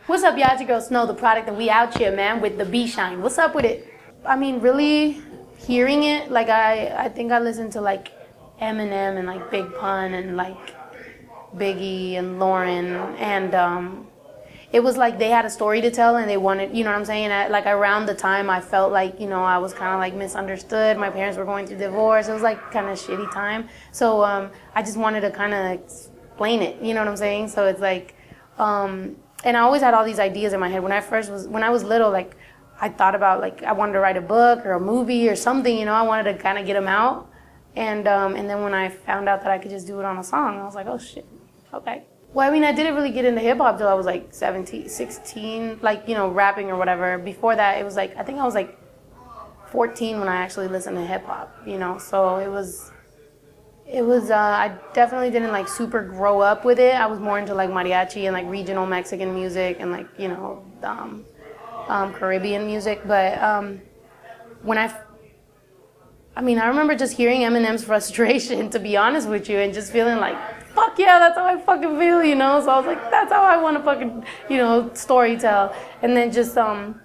What's up, Yachi Girl Snow, the product, and we out here, man, with the B-Shine. What's up with it? I mean, really hearing it, like I think I listened to like Eminem and like Big Pun and like Biggie and Lauren, and it was like they had a story to tell and they wanted, you know what I'm saying? Like around the time I felt like, you know, I was kind of like misunderstood. My parents were going through divorce. It was like kind of shitty time. So I just wanted to kind of explain it, you know what I'm saying? So it's like, and I always had all these ideas in my head. When I was little, like I thought about like I wanted to write a book or a movie or something, you know, I wanted to kind of get them out. And then when I found out that I could just do it on a song, I was like, oh shit, okay. Well, I mean, I didn't really get into hip hop till I was like 17, 16, like, you know, rapping or whatever. Before that, it was like, I think I was like 14 when I actually listened to hip hop, you know. So it was, I definitely didn't like super grow up with it. I was more into like mariachi and like regional Mexican music and like, you know, Caribbean music. But when I mean, I remember just hearing Eminem's frustration, to be honest with you, and just feeling like, fuck yeah, that's how I fucking feel, you know? So I was like, that's how I want to fucking, you know, story tell. And then just, I'm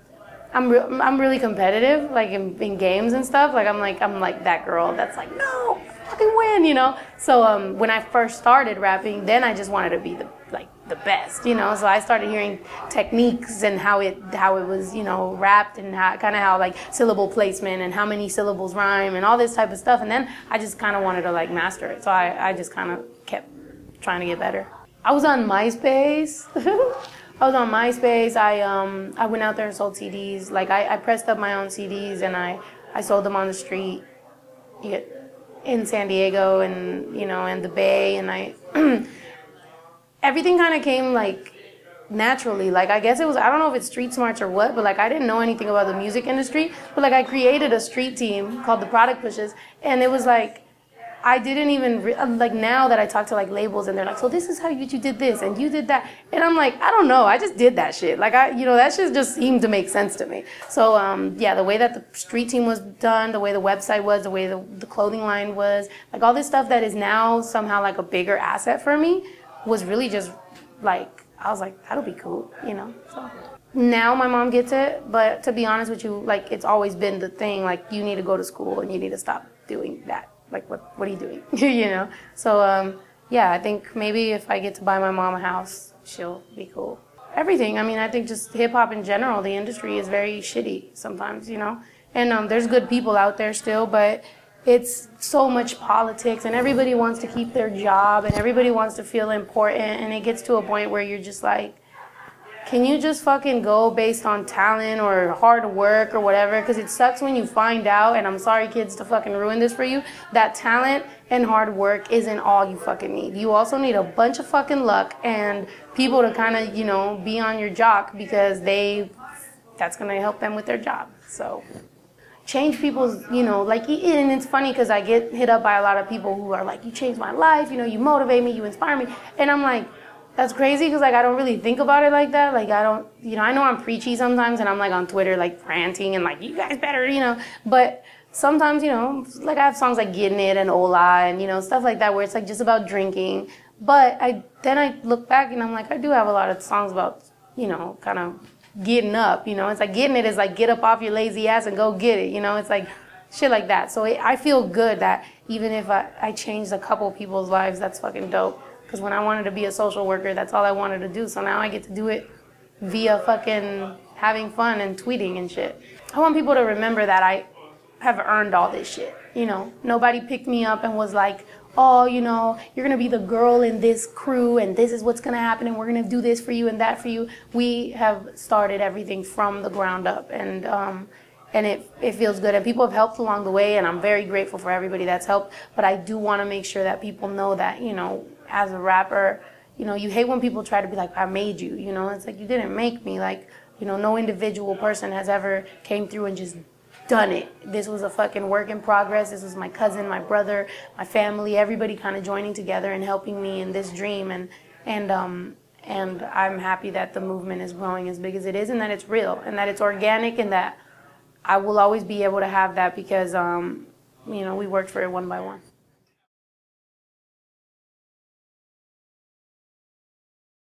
really competitive, like in games and stuff. Like I'm like that girl that's like, no, fucking win, you know? So when I first started rapping, then I just wanted to be the best, you know. So I started hearing techniques and how it was, you know, rapped, and how like syllable placement and how many syllables rhyme and all this type of stuff. And then I just kind of wanted to like master it. So I just kind of kept trying to get better. I was on MySpace. I went out there and sold CDs. Like I pressed up my own CDs and I sold them on the street in San Diego and, you know, and the Bay, and everything kind of came like naturally. Like I guess it was, I don't know if it's street smarts or what, but like I didn't know anything about the music industry, but like I created a street team called the Product Pushers, and it was like I didn't even like, now that I talk to like labels and they're like, so this is how you did this and you did that, and I'm like, I don't know, I just did that shit. Like you know, that shit just seemed to make sense to me. So yeah, the way that the street team was done, the way the website was, the way the clothing line was, like all this stuff that is now somehow like a bigger asset for me, was really just like, I was like, that'll be cool, you know. So now my mom gets it, but to be honest with you, like it's always been the thing, like you need to go to school and you need to stop doing that. Like what are you doing? You know? So yeah, I think maybe if I get to buy my mom a house, she'll be cool. Everything, I mean, I think just hip hop in general, the industry is very shitty sometimes, you know. And there's good people out there still, but it's so much politics, and everybody wants to keep their job, and everybody wants to feel important, and it gets to a point where you're just like, can you just fucking go based on talent or hard work or whatever? Because it sucks when you find out, and I'm sorry kids to fucking ruin this for you, that talent and hard work isn't all you fucking need. You also need a bunch of fucking luck and people to kind of, you know, be on your jock, because that's going to help them with their job. So change people's, you know, like, and it's funny because I get hit up by a lot of people who are like, you changed my life, you know, you motivate me, you inspire me. And I'm like, that's crazy, because like I don't really think about it like that. Like I don't, you know, I know I'm preachy sometimes and I'm like on Twitter like ranting and like, you guys better, you know, but sometimes, you know, like I have songs like Getting It and Ola and, you know, stuff like that where it's like just about drinking. But then I look back and I'm like, I do have a lot of songs about, you know, kind of getting up, you know. It's like getting it is like get up off your lazy ass and go get it, you know. It's like shit like that. So I feel good that even if I changed a couple people's lives, that's fucking dope. Because when I wanted to be a social worker, that's all I wanted to do. So now I get to do it via fucking having fun and tweeting and shit. I want people to remember that I have earned all this shit, you know. Nobody picked me up and was like, oh, you know, you're going to be the girl in this crew and this is what's going to happen and we're going to do this for you and that for you. We have started everything from the ground up, and it feels good. And people have helped along the way, and I'm very grateful for everybody that's helped. But I do want to make sure that people know that, you know, as a rapper, you know, you hate when people try to be like, I made you, you know. It's like, you didn't make me. Like, you know, no individual person has ever came through and just done it. This was a fucking work in progress. This was my cousin, my brother, my family, everybody kind of joining together and helping me in this dream. And I'm happy that the movement is growing as big as it is, and that it's real, and that it's organic, and that I will always be able to have that because, you know, we worked for it one by one.